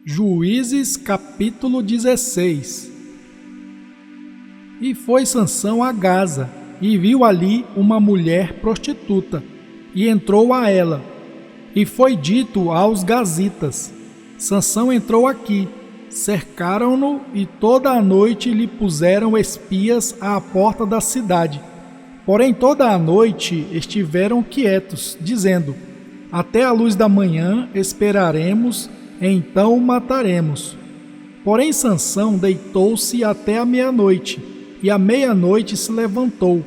Juízes capítulo 16. E foi Sansão a Gaza, e viu ali uma mulher prostituta, e entrou a ela. E foi dito aos gazitas: Sansão entrou aqui. Cercaram-no, e toda a noite lhe puseram espias à porta da cidade. Porém toda a noite estiveram quietos, dizendo: até a luz da manhã esperaremos, então o mataremos. Porém Sansão deitou-se até a meia-noite, e à meia-noite se levantou,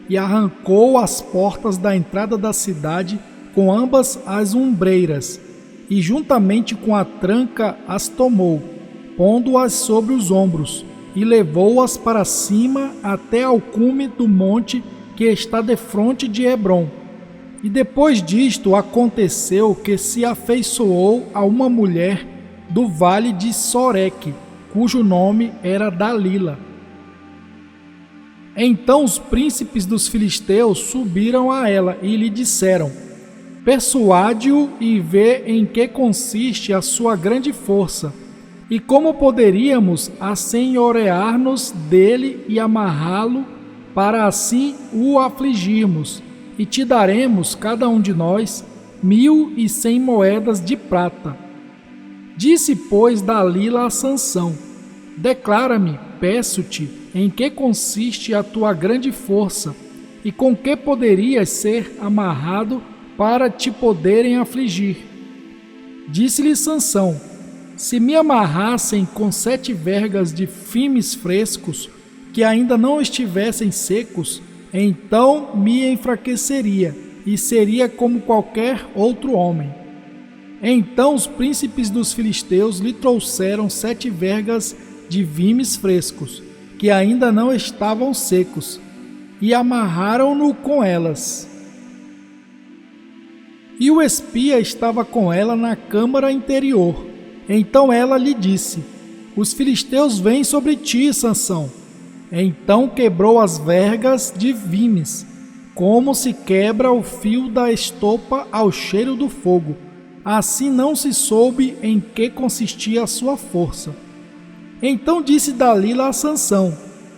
e arrancou as portas da entrada da cidade com ambas as ombreiras, e juntamente com a tranca as tomou, pondo-as sobre os ombros, e levou-as para cima até ao cume do monte que está defronte de Hebrom. E depois disto aconteceu que se afeiçoou a uma mulher do vale de Soreque, cujo nome era Dalila. Então os príncipes dos filisteus subiram a ela e lhe disseram: persuade-o e vê em que consiste a sua grande força, e como poderíamos assenhorear-nos dele e amarrá-lo, para assim o afligirmos. E te daremos, cada um de nós, 1.100 moedas de prata. Disse, pois, Dalila a Sansão: declara-me, peço-te, em que consiste a tua grande força, e com que poderias ser amarrado para te poderem afligir. Disse-lhe Sansão: se me amarrassem com 7 vergas de fimes frescos, que ainda não estivessem secos, então me enfraqueceria, e seria como qualquer outro homem. Então os príncipes dos filisteus lhe trouxeram 7 vergas de vimes frescos, que ainda não estavam secos, e amarraram-no com elas. E o espia estava com ela na câmara interior. Então ela lhe disse: os filisteus vêm sobre ti, Sansão. Então quebrou as vergas de vimes, como se quebra o fio da estopa ao cheiro do fogo. Assim não se soube em que consistia a sua força. Então disse Dalila a Sansão: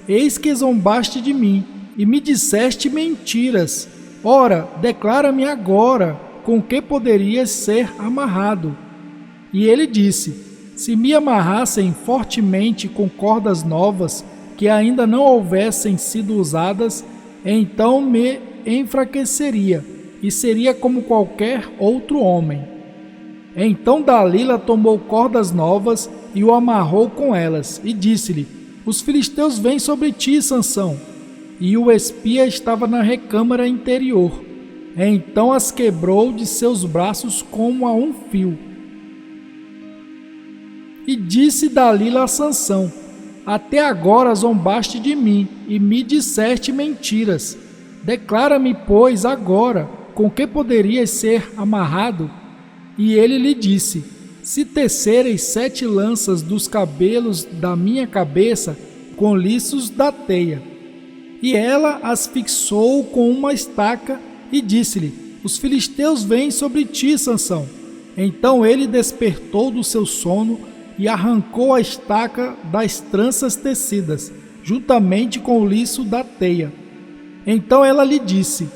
eis que zombaste de mim, e me disseste mentiras. Ora, declara-me agora, com que poderias ser amarrado. E ele disse: se me amarrassem fortemente com cordas novas, que ainda não houvessem sido usadas, então me enfraqueceria, e seria como qualquer outro homem. Então Dalila tomou cordas novas e o amarrou com elas, e disse-lhe: os filisteus vêm sobre ti, Sansão. E o espia estava na recâmara interior. Então as quebrou de seus braços como a um fio. E disse Dalila a Sansão: até agora zombaste de mim e me disseste mentiras. Declara-me, pois, agora, com que poderias ser amarrado? E ele lhe disse: se tecereis 7 lanças dos cabelos da minha cabeça com liços da teia. E ela as fixou com uma estaca e disse-lhe: os filisteus vêm sobre ti, Sansão. Então ele despertou do seu sono e arrancou a estaca das tranças tecidas, juntamente com o liço da teia. Então ela lhe disse: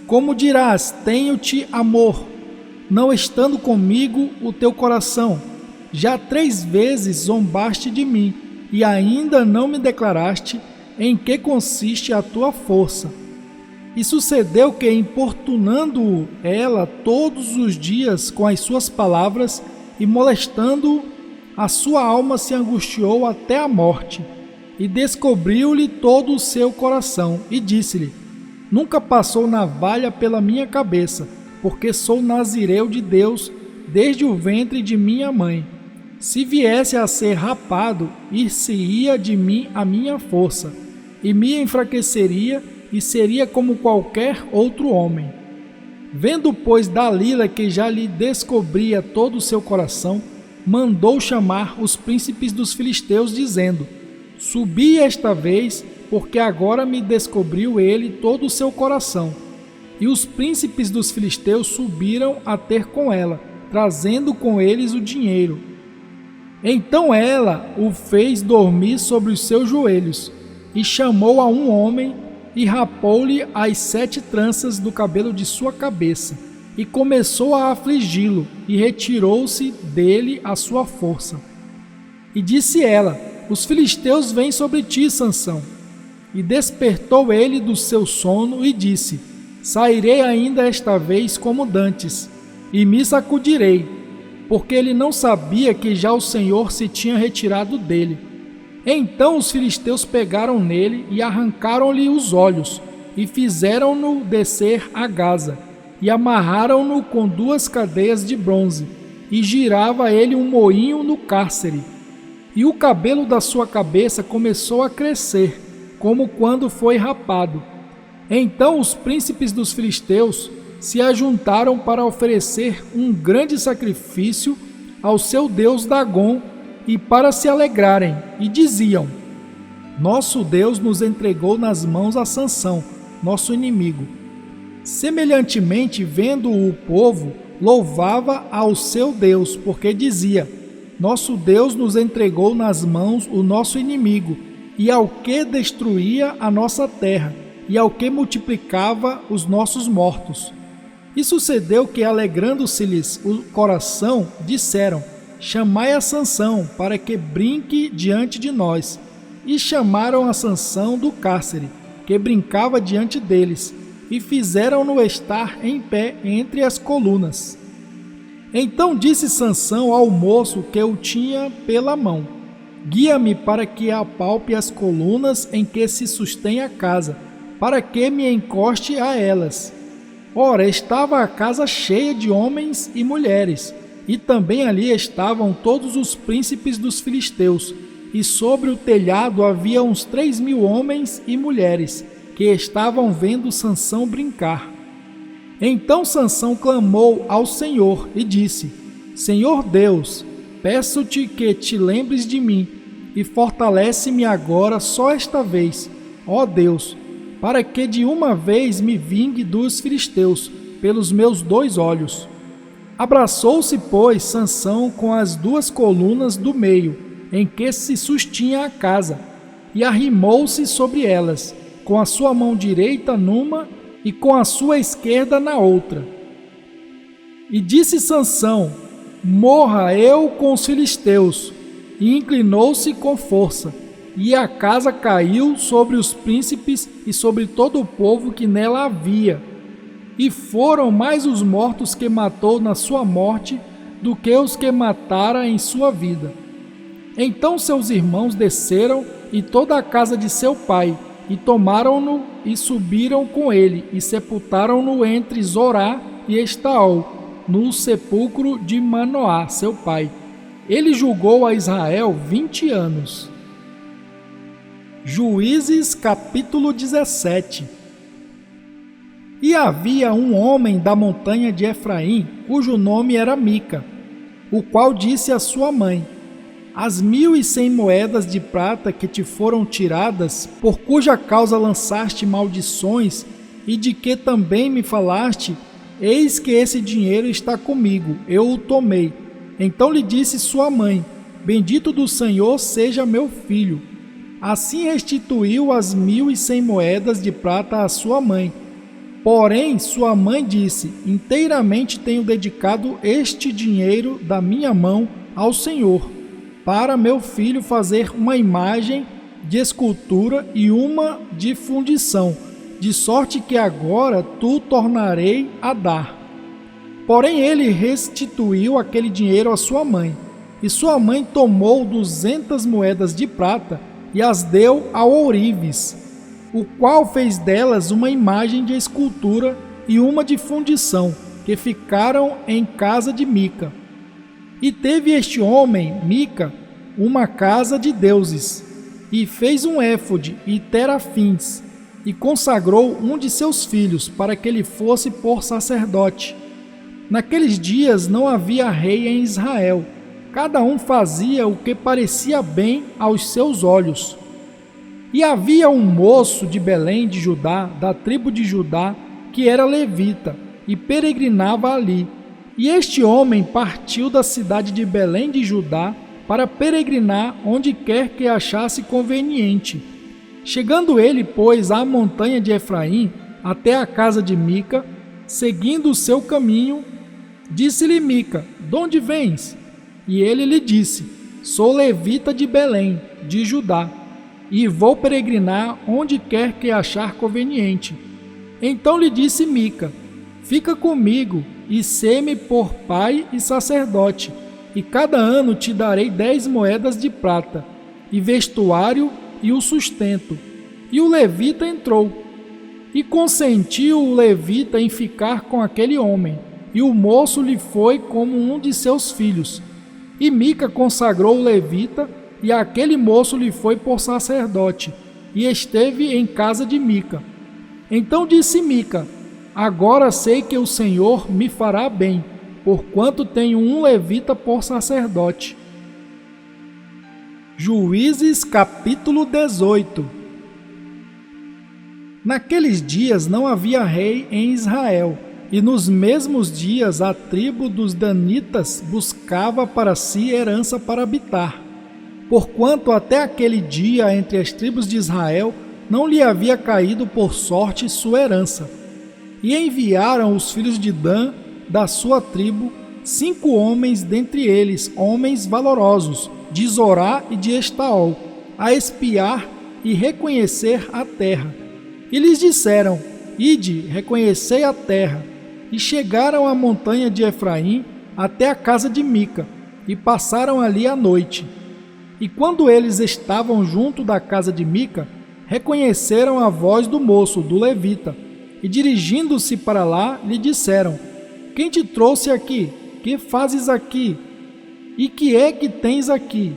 como dirás, tenho-te amor, não estando comigo o teu coração? Já 3 vezes zombaste de mim, e ainda não me declaraste em que consiste a tua força. E sucedeu que, importunando-o ela todos os dias com as suas palavras, e molestando-o, a sua alma se angustiou até a morte, e descobriu-lhe todo o seu coração, e disse-lhe: nunca passou navalha pela minha cabeça, porque sou nazireu de Deus desde o ventre de minha mãe. Se viesse a ser rapado, ir-se-ia de mim a minha força, e me enfraqueceria, e seria como qualquer outro homem. Vendo, pois, Dalila que já lhe descobria todo o seu coração, mandou chamar os príncipes dos filisteus, dizendo: subi esta vez, porque agora me descobriu ele todo o seu coração. E os príncipes dos filisteus subiram a ter com ela, trazendo com eles o dinheiro. Então ela o fez dormir sobre os seus joelhos, e chamou a um homem, e rapou-lhe as 7 tranças do cabelo de sua cabeça, e começou a afligi-lo, e retirou-se dele a sua força. E disse ela: os filisteus vêm sobre ti, Sansão. E despertou ele do seu sono e disse: sairei ainda esta vez como dantes, e me sacudirei, porque ele não sabia que já o Senhor se tinha retirado dele. Então os filisteus pegaram nele e arrancaram-lhe os olhos, e fizeram-no descer a Gaza, e amarraram-no com 2 cadeias de bronze, e girava ele um moinho no cárcere. E o cabelo da sua cabeça começou a crescer, como quando foi rapado. Então os príncipes dos filisteus se ajuntaram para oferecer um grande sacrifício ao seu deus Dagom e para se alegrarem, e diziam: nosso Deus nos entregou nas mãos a Sansão, nosso inimigo. Semelhantemente, vendo o povo, louvava ao seu Deus, porque dizia: nosso Deus nos entregou nas mãos o nosso inimigo, e ao que destruía a nossa terra, e ao que multiplicava os nossos mortos. E sucedeu que, alegrando-se-lhes o coração, disseram: chamai a Sansão, para que brinque diante de nós. E chamaram a Sansão do cárcere, que brincava diante deles, e fizeram-no estar em pé entre as colunas. Então disse Sansão ao moço que o tinha pela mão: guia-me para que apalpe as colunas em que se sustém a casa, para que me encoste a elas. Ora, estava a casa cheia de homens e mulheres, e também ali estavam todos os príncipes dos filisteus, e sobre o telhado havia uns 3.000 homens e mulheres, que estavam vendo Sansão brincar. Então Sansão clamou ao Senhor e disse: Senhor Deus, peço-te que te lembres de mim, e fortalece-me agora só esta vez, ó Deus, para que de uma vez me vingue dos filisteus, pelos meus 2 olhos. Abraçou-se, pois, Sansão com as 2 colunas do meio, em que se sustinha a casa, e arrimou-se sobre elas, com a sua mão direita numa e com a sua esquerda na outra. E disse Sansão: morra eu com os filisteus. E inclinou-se com força, e a casa caiu sobre os príncipes e sobre todo o povo que nela havia. E foram mais os mortos que matou na sua morte do que os que matara em sua vida. Então seus irmãos desceram, e toda a casa de seu pai, e tomaram-no e subiram com ele, e sepultaram-no entre Zorá e Estaol, no sepulcro de Manoá, seu pai. Ele julgou a Israel 20 anos. Juízes capítulo 17. E havia um homem da montanha de Efraim, cujo nome era Mica, o qual disse à sua mãe: as 1.100 moedas de prata que te foram tiradas, por cuja causa lançaste maldições, e de que também me falaste, eis que esse dinheiro está comigo, eu o tomei. Então lhe disse sua mãe: bendito do Senhor seja meu filho. Assim restituiu as 1.100 moedas de prata à sua mãe. Porém, sua mãe disse: inteiramente tenho dedicado este dinheiro da minha mão ao Senhor, para meu filho fazer uma imagem de escultura e uma de fundição, de sorte que agora tu tornarei a dar. Porém ele restituiu aquele dinheiro à sua mãe, e sua mãe tomou 200 moedas de prata e as deu ao ourives, o qual fez delas uma imagem de escultura e uma de fundição, que ficaram em casa de Mica. E teve este homem, Mica, uma casa de deuses, e fez um éfode e terafins, e consagrou um de seus filhos para que ele fosse por sacerdote. Naqueles dias não havia rei em Israel, cada um fazia o que parecia bem aos seus olhos. E havia um moço de Belém de Judá, da tribo de Judá, que era levita, e peregrinava ali. E este homem partiu da cidade de Belém de Judá para peregrinar onde quer que achasse conveniente. Chegando ele, pois, à montanha de Efraim, até a casa de Mica, seguindo o seu caminho, disse-lhe Mica: "Donde vens?" E ele lhe disse: "Sou levita de Belém, de Judá, e vou peregrinar onde quer que achar conveniente." Então lhe disse Mica: "Fica comigo e sê-me por pai e sacerdote, e cada ano te darei 10 moedas de prata, e vestuário e o sustento." E o levita entrou. E consentiu o levita em ficar com aquele homem, e o moço lhe foi como um de seus filhos. E Mica consagrou o levita, e aquele moço lhe foi por sacerdote, e esteve em casa de Mica. Então disse Mica: "Agora sei que o Senhor me fará bem, porquanto tenho um levita por sacerdote." Juízes capítulo 18. Naqueles dias não havia rei em Israel, e nos mesmos dias a tribo dos danitas buscava para si herança para habitar, porquanto até aquele dia entre as tribos de Israel não lhe havia caído por sorte sua herança. E enviaram os filhos de Dan, da sua tribo, 5 homens, dentre eles homens valorosos, de Zorá e de Estaol, a espiar e reconhecer a terra. E lhes disseram: "Ide, reconhecei a terra." E chegaram à montanha de Efraim até a casa de Mica, e passaram ali a noite. E quando eles estavam junto da casa de Mica, reconheceram a voz do moço, do levita, e dirigindo-se para lá, lhe disseram: "Quem te trouxe aqui? Que fazes aqui? E que é que tens aqui?"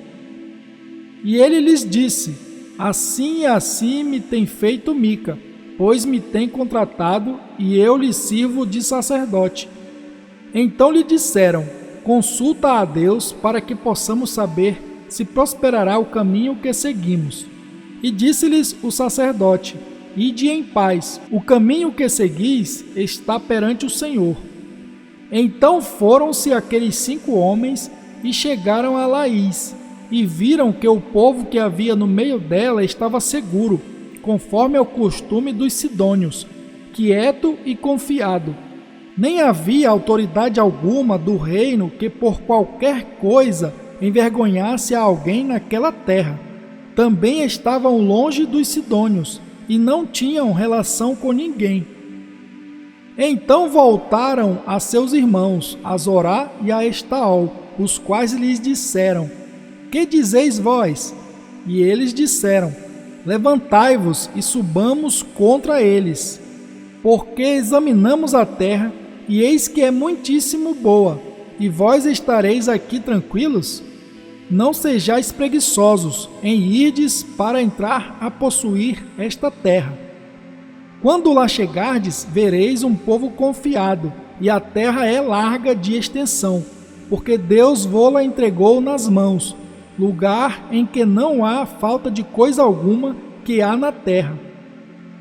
E ele lhes disse: "Assim e assim me tem feito Mica, pois me tem contratado, e eu lhe sirvo de sacerdote." Então lhe disseram: "Consulta a Deus para que possamos saber se prosperará o caminho que seguimos." E disse-lhes o sacerdote: "Ide em paz, o caminho que seguis está perante o Senhor." Então foram-se aqueles 5 homens e chegaram a Laís, e viram que o povo que havia no meio dela estava seguro, conforme ao costume dos sidônios, quieto e confiado. Nem havia autoridade alguma do reino que por qualquer coisa envergonhasse a alguém naquela terra. Também estavam longe dos sidônios, e não tinham relação com ninguém. Então voltaram a seus irmãos, a Zorá e a Estaol, os quais lhes disseram: "Que dizeis vós?" E eles disseram: "Levantai-vos e subamos contra eles, porque examinamos a terra, e eis que é muitíssimo boa, e vós estareis aqui tranquilos? Não sejais preguiçosos em irdes para entrar a possuir esta terra. Quando lá chegardes, vereis um povo confiado, e a terra é larga de extensão, porque Deus vô-la entregou nas mãos, lugar em que não há falta de coisa alguma que há na terra."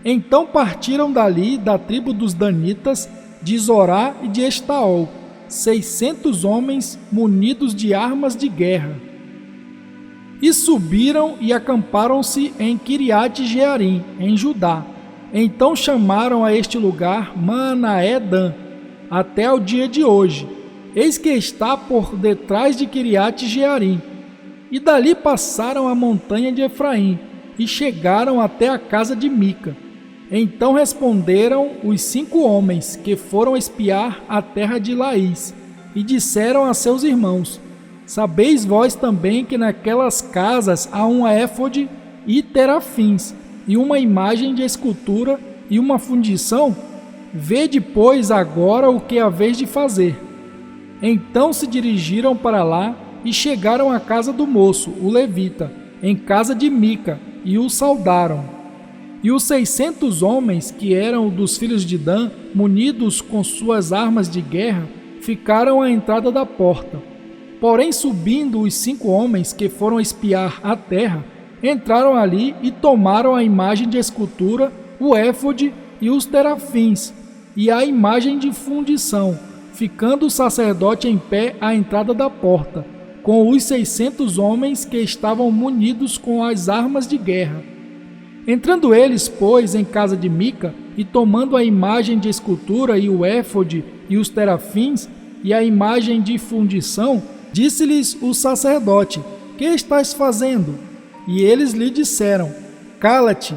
Então partiram dali da tribo dos danitas, de Zorá e de Estaol, 600 homens munidos de armas de guerra. E subiram e acamparam-se em Quiriate-Jearim, em Judá. Então chamaram a este lugar Maanaé-Dan, até o dia de hoje. Eis que está por detrás de Quiriate-Jearim. E dali passaram a montanha de Efraim, e chegaram até a casa de Mica. Então responderam os 5 homens que foram espiar a terra de Laís, e disseram a seus irmãos: "Sabeis vós também que naquelas casas há um éfode e terafins, e uma imagem de escultura e uma fundição? Vede, pois, agora o que haveis de fazer." Então se dirigiram para lá e chegaram à casa do moço, o levita, em casa de Mica, e o saudaram. E os 600 homens que eram dos filhos de Dan, munidos com suas armas de guerra, ficaram à entrada da porta. Porém, subindo os 5 homens que foram espiar a terra, entraram ali e tomaram a imagem de escultura, o éfode e os terafins, e a imagem de fundição, ficando o sacerdote em pé à entrada da porta. com os 600 homens que estavam munidos com as armas de guerra. Entrando eles, pois, em casa de Mica, e tomando a imagem de escultura e o éfode e os terafins e a imagem de fundição, disse-lhes o sacerdote: que estás fazendo? E eles lhe disseram: cala-te,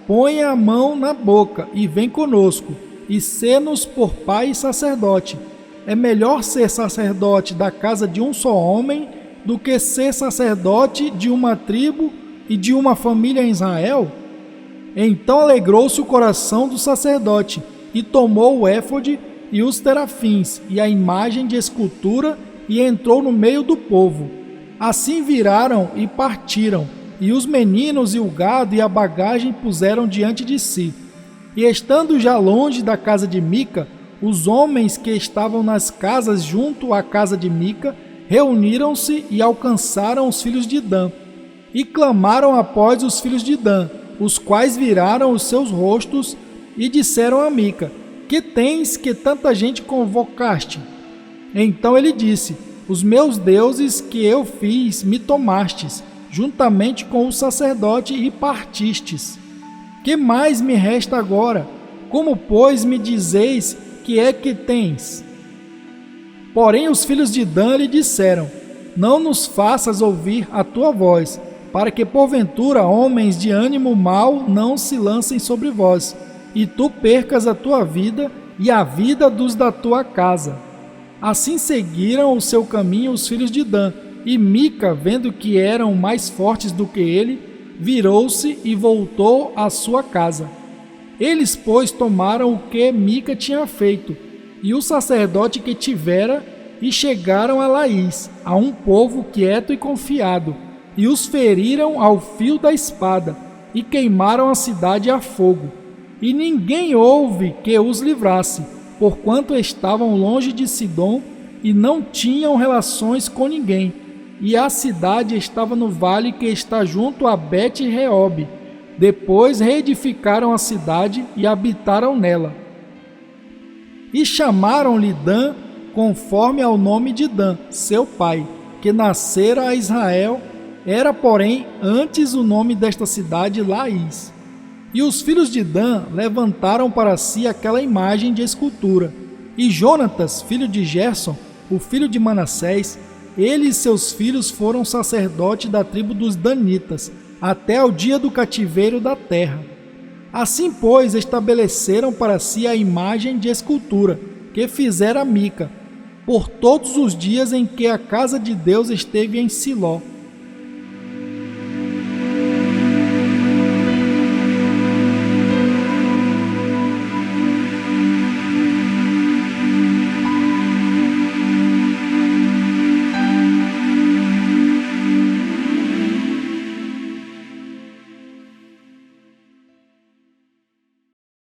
põe a mão na boca e vem conosco, e sê-nos por pai e sacerdote. É melhor ser sacerdote da casa de um só homem do que ser sacerdote de uma tribo e de uma família em Israel? Então alegrou-se o coração do sacerdote, e tomou o éfode e os terafins e a imagem de escultura, e entrou no meio do povo. Assim viraram e partiram, e os meninos e o gado e a bagagem puseram diante de si. E estando já longe da casa de Mica, os homens que estavam nas casas junto à casa de Mica reuniram-se e alcançaram os filhos de Dan, e clamaram após os filhos de Dan, os quais viraram os seus rostos e disseram a Mica: que tens que tanta gente convocaste? Então ele disse: os meus deuses que eu fiz me tomastes, juntamente com o sacerdote, e partistes. Que mais me resta agora? Como, pois, me dizeis que é que tens? Porém os filhos de Dan lhe disseram: não nos faças ouvir a tua voz, para que porventura homens de ânimo mau não se lancem sobre vós, e tu percas a tua vida e a vida dos da tua casa. Assim seguiram o seu caminho os filhos de Dan, e Mica, vendo que eram mais fortes do que ele, virou-se e voltou à sua casa. Eles, pois, tomaram o que Mica tinha feito, e o sacerdote que tivera, e chegaram a Laís, a um povo quieto e confiado, e os feriram ao fio da espada, e queimaram a cidade a fogo. E ninguém houve que os livrasse, porquanto estavam longe de Sidom e não tinham relações com ninguém. E a cidade estava no vale que está junto a Bet-Reob. Depois reedificaram a cidade e habitaram nela. E chamaram-lhe Dan, conforme ao nome de Dan, seu pai, que nascera a Israel. Era, porém, antes o nome desta cidade Laís. E os filhos de Dan levantaram para si aquela imagem de escultura. E Jonatas, filho de Gerson, o filho de Manassés, ele e seus filhos foram sacerdotes da tribo dos Danitas, até o dia do cativeiro da terra. Assim, pois, estabeleceram para si a imagem de escultura, que fizera Mica, por todos os dias em que a casa de Deus esteve em Siló.